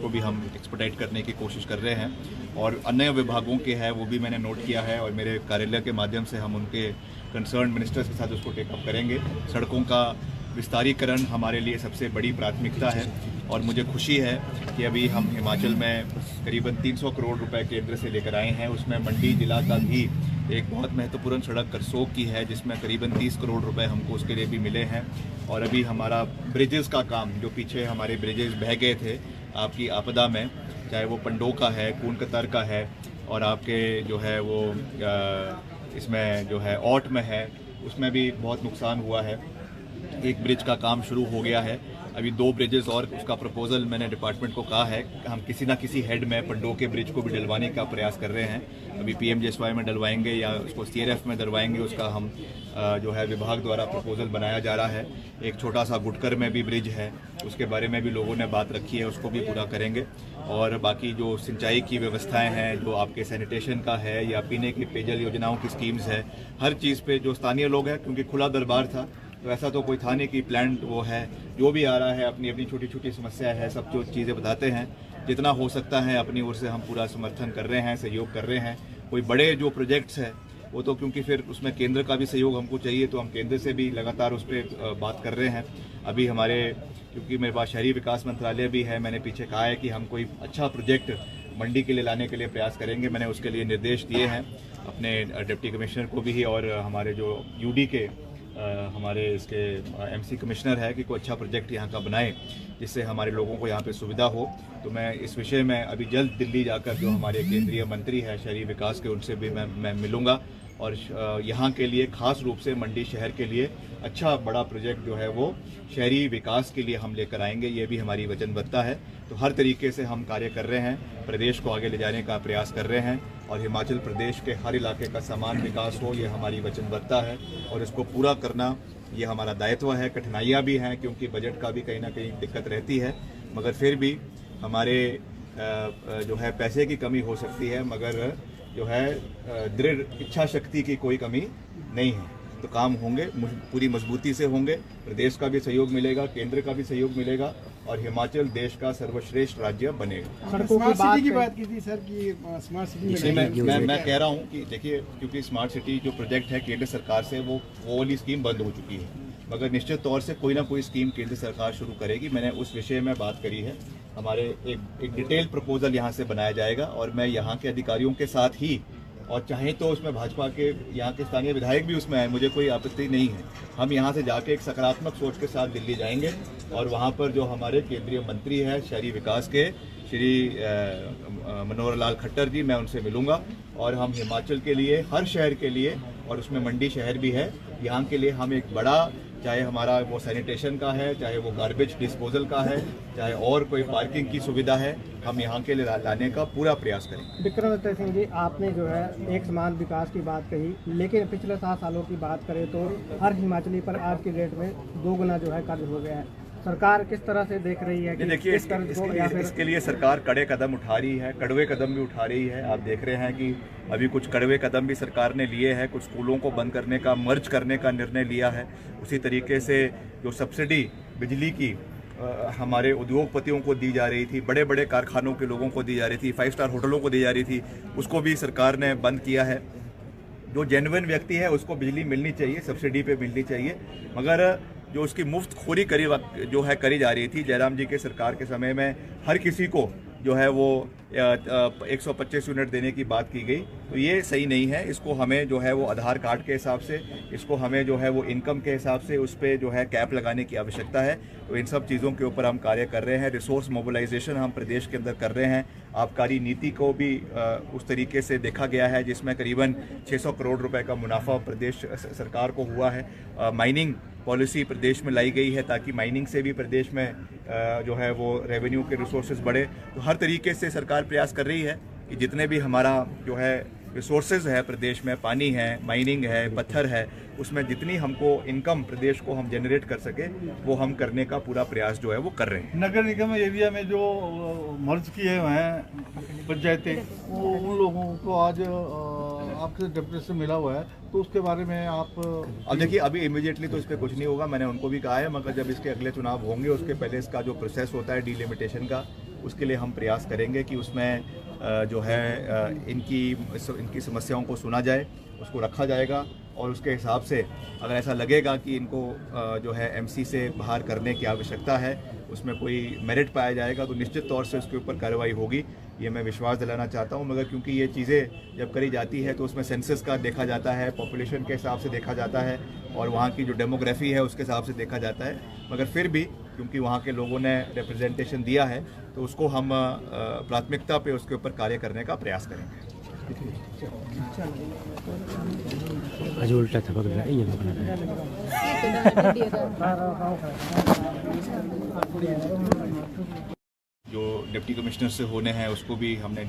उसको भी हम एक्सपर्टाइट करने की कोशिश कर रहे हैं। और अन्य विभागों के हैं वो भी मैंने नोट किया है और मेरे कार्यालय के माध्यम से हम उनके कंसर्न मिनिस्टर्स के साथ उसको टेकअप करेंगे। सड़कों का विस्तारीकरण हमारे लिए सबसे बड़ी प्राथमिकता है और मुझे खुशी है कि अभी हम हिमाचल में करीबन 300 करोड़ रुपए केंद्र से लेकर आए हैं। उसमें मंडी जिला का भी एक बहुत महत्वपूर्ण सड़क करसोग की है जिसमें करीबन 30 करोड़ रुपए हमको उसके लिए भी मिले हैं। और अभी हमारा ब्रिजेस का काम, जो पीछे हमारे ब्रिजेस बह गए थे आपकी आपदा में, चाहे वो पंडो का है, कून कतर का है और आपके जो है वो इसमें जो है औट में है, उसमें भी बहुत नुकसान हुआ है। एक ब्रिज का काम शुरू हो गया है, अभी 2 ब्रिजेस और उसका प्रपोजल मैंने डिपार्टमेंट को कहा है हम किसी ना किसी हेड में पंडो के ब्रिज को भी डलवाने का प्रयास कर रहे हैं। अभी PMJSY में डलवाएंगे या उसको CRF में डलवाएंगे, उसका हम जो है विभाग द्वारा प्रपोजल बनाया जा रहा है। एक छोटा सा गुटकर में भी ब्रिज है, उसके बारे में भी लोगों ने बात रखी है, उसको भी पूरा करेंगे। और बाकी जो सिंचाई की व्यवस्थाएं हैं, जो आपके सैनिटेशन का है या पीने की पेयजल योजनाओं की स्कीम्स है, हर चीज़ पे जो स्थानीय लोग हैं, क्योंकि खुला दरबार था तो ऐसा तो कोई था नहीं कि प्लान वो है, जो भी आ रहा है अपनी अपनी छोटी छोटी समस्या है, सब जो चीज़ें बताते हैं, जितना हो सकता है अपनी ओर से हम पूरा समर्थन कर रहे हैं, सहयोग कर रहे हैं। कोई बड़े जो प्रोजेक्ट्स हैं वो तो क्योंकि फिर उसमें केंद्र का भी सहयोग हमको चाहिए, तो हम केंद्र से भी लगातार उस पर बात कर रहे हैं। अभी हमारे, क्योंकि मेरे पास शहरी विकास मंत्रालय भी है, मैंने पीछे कहा है कि हम कोई अच्छा प्रोजेक्ट मंडी के लिए लाने के लिए प्रयास करेंगे। मैंने उसके लिए निर्देश दिए हैं अपने डिप्टी कमिश्नर को भी और हमारे जो UD के हमारे इसके MC कमिश्नर है कि कोई अच्छा प्रोजेक्ट यहाँ का बनाए जिससे हमारे लोगों को यहाँ पे सुविधा हो। तो मैं इस विषय में अभी जल्द दिल्ली जाकर जो हमारे केंद्रीय मंत्री है शहरी विकास के, उनसे भी मैं मिलूँगा और यहाँ के लिए खास रूप से मंडी शहर के लिए अच्छा बड़ा प्रोजेक्ट जो है वो शहरी विकास के लिए हम लेकर आएंगे। ये भी हमारी वचनबद्धता है। तो हर तरीके से हम कार्य कर रहे हैं, प्रदेश को आगे ले जाने का प्रयास कर रहे हैं और हिमाचल प्रदेश के हर इलाके का समान विकास हो, ये हमारी वचनबद्धता है और इसको पूरा करना ये हमारा दायित्व है। कठिनाइयाँ भी हैं क्योंकि बजट का भी कहीं ना कहीं दिक्कत रहती है, मगर फिर भी हमारे जो है पैसे की कमी हो सकती है, मगर जो है दृढ़ इच्छा शक्ति की कोई कमी नहीं है। तो काम होंगे, पूरी मजबूती से होंगे, प्रदेश का भी सहयोग मिलेगा, केंद्र का भी सहयोग मिलेगा और हिमाचल देश का सर्वश्रेष्ठ राज्य बनेगा। स्मार्ट सिटी की बात की थी सर कि स्मार्ट सिटी मैं कह रहा हूँ कि देखिए, क्योंकि स्मार्ट सिटी जो प्रोजेक्ट है केंद्र सरकार से वो वाली स्कीम बंद हो चुकी है, मगर निश्चित तौर से कोई ना कोई स्कीम केंद्र सरकार शुरू करेगी। मैंने उस विषय में बात करी है। हमारे एक डिटेल प्रपोजल यहाँ से बनाया जाएगा और मैं यहाँ के अधिकारियों के साथ ही, और चाहे तो उसमें भाजपा के यहाँ के स्थानीय विधायक भी उसमें आए, मुझे कोई आपत्ति नहीं है। हम यहाँ से जाके एक सकारात्मक सोच के साथ दिल्ली जाएंगे और वहाँ पर जो हमारे केंद्रीय मंत्री हैं शहरी विकास के, श्री मनोहर लाल खट्टर जी, मैं उनसे मिलूंगा और हम हिमाचल के लिए, हर शहर के लिए, और उसमें मंडी शहर भी है, यहाँ के लिए हम एक बड़ा, चाहे हमारा वो सैनिटेशन का है, चाहे वो गार्बेज डिस्पोजल का है, चाहे और कोई पार्किंग की सुविधा है, हम यहाँ के लिए लाने का पूरा प्रयास करेंगे। विक्रमादित्य सिंह जी, आपने जो है एक समान विकास की बात कही, लेकिन पिछले 7 सालों की बात करें तो हर हिमाचली पर आज की डेट में 2 गुना जो है कर्ज हो गया है। सरकार किस तरह से देख रही है कि देखिए, इसके लिए सरकार कड़े कदम उठा रही है, कड़वे कदम भी उठा रही है। आप देख रहे हैं कि अभी कुछ कड़वे कदम भी सरकार ने लिए हैं, कुछ स्कूलों को बंद करने का, मर्ज करने का निर्णय लिया है। उसी तरीके से जो सब्सिडी बिजली की हमारे उद्योगपतियों को दी जा रही थी, बड़े बड़े कारखानों के लोगों को दी जा रही थी, 5 स्टार होटलों को दी जा रही थी, उसको भी सरकार ने बंद किया है। जो जेन्युइन व्यक्ति है उसको बिजली मिलनी चाहिए, सब्सिडी पे मिलनी चाहिए, मगर जो उसकी मुफ्त खोरी करी जा रही थी जयराम जी के सरकार के समय में, हर किसी को जो है वो 125 यूनिट देने की बात की गई, तो ये सही नहीं है। इसको हमें जो है वो आधार कार्ड के हिसाब से, इसको हमें जो है वो इनकम के हिसाब से उस पर जो है कैप लगाने की आवश्यकता है। तो इन सब चीज़ों के ऊपर हम कार्य कर रहे हैं। रिसोर्स मोबिलाइजेशन हम प्रदेश के अंदर कर रहे हैं। आबकारी नीति को भी उस तरीके से देखा गया है जिसमें करीबन 600 करोड़ रुपए का मुनाफा प्रदेश सरकार को हुआ है। माइनिंग पॉलिसी प्रदेश में लाई गई है ताकि माइनिंग से भी प्रदेश में जो है वो रेवेन्यू के रिसोर्सेज बढ़े। तो हर तरीके से सरकार प्रयास कर रही है कि जितने भी हमारा जो है रिसोर्सेज है प्रदेश में, पानी है, माइनिंग है, पत्थर है, उसमें जितनी हमको इनकम प्रदेश को हम जनरेट कर सके वो हम करने का पूरा प्रयास जो है वो कर रहे हैं। नगर निगम एरिया में जो मर्ज किए हुए हैं पंचायतें, वो उन लोगों को आज आपसे डिप्टी से मिला हुआ है, तो उसके बारे में आप अब देखिए, अभी इमीडिएटली तो इस पर कुछ नहीं होगा, मैंने उनको भी कहा है, मगर जब इसके अगले चुनाव होंगे उसके पहले इसका जो प्रोसेस होता है डिलिमिटेशन का, उसके लिए हम प्रयास करेंगे कि उसमें जो है इनकी समस्याओं को सुना जाए, उसको रखा जाएगा और उसके हिसाब से अगर ऐसा लगेगा कि इनको जो है एमसी से बाहर करने की आवश्यकता है, उसमें कोई मेरिट पाया जाएगा तो निश्चित तौर से उसके ऊपर कार्रवाई होगी, ये मैं विश्वास दिलाना चाहता हूँ। मगर क्योंकि ये चीज़ें जब करी जाती है तो उसमें सेंसस का देखा जाता है, पॉपुलेशन के हिसाब से देखा जाता है और वहाँ की जो डेमोग्राफी है उसके हिसाब से देखा जाता है। मगर फिर भी क्योंकि वहाँ के लोगों ने रिप्रेजेंटेशन दिया है तो उसको हम प्राथमिकता पे उसके ऊपर कार्य करने का प्रयास करेंगे। आज उल्टा था पकड़ ये जो डिप्टी कमिश्नर से होने हैं उसको भी हमने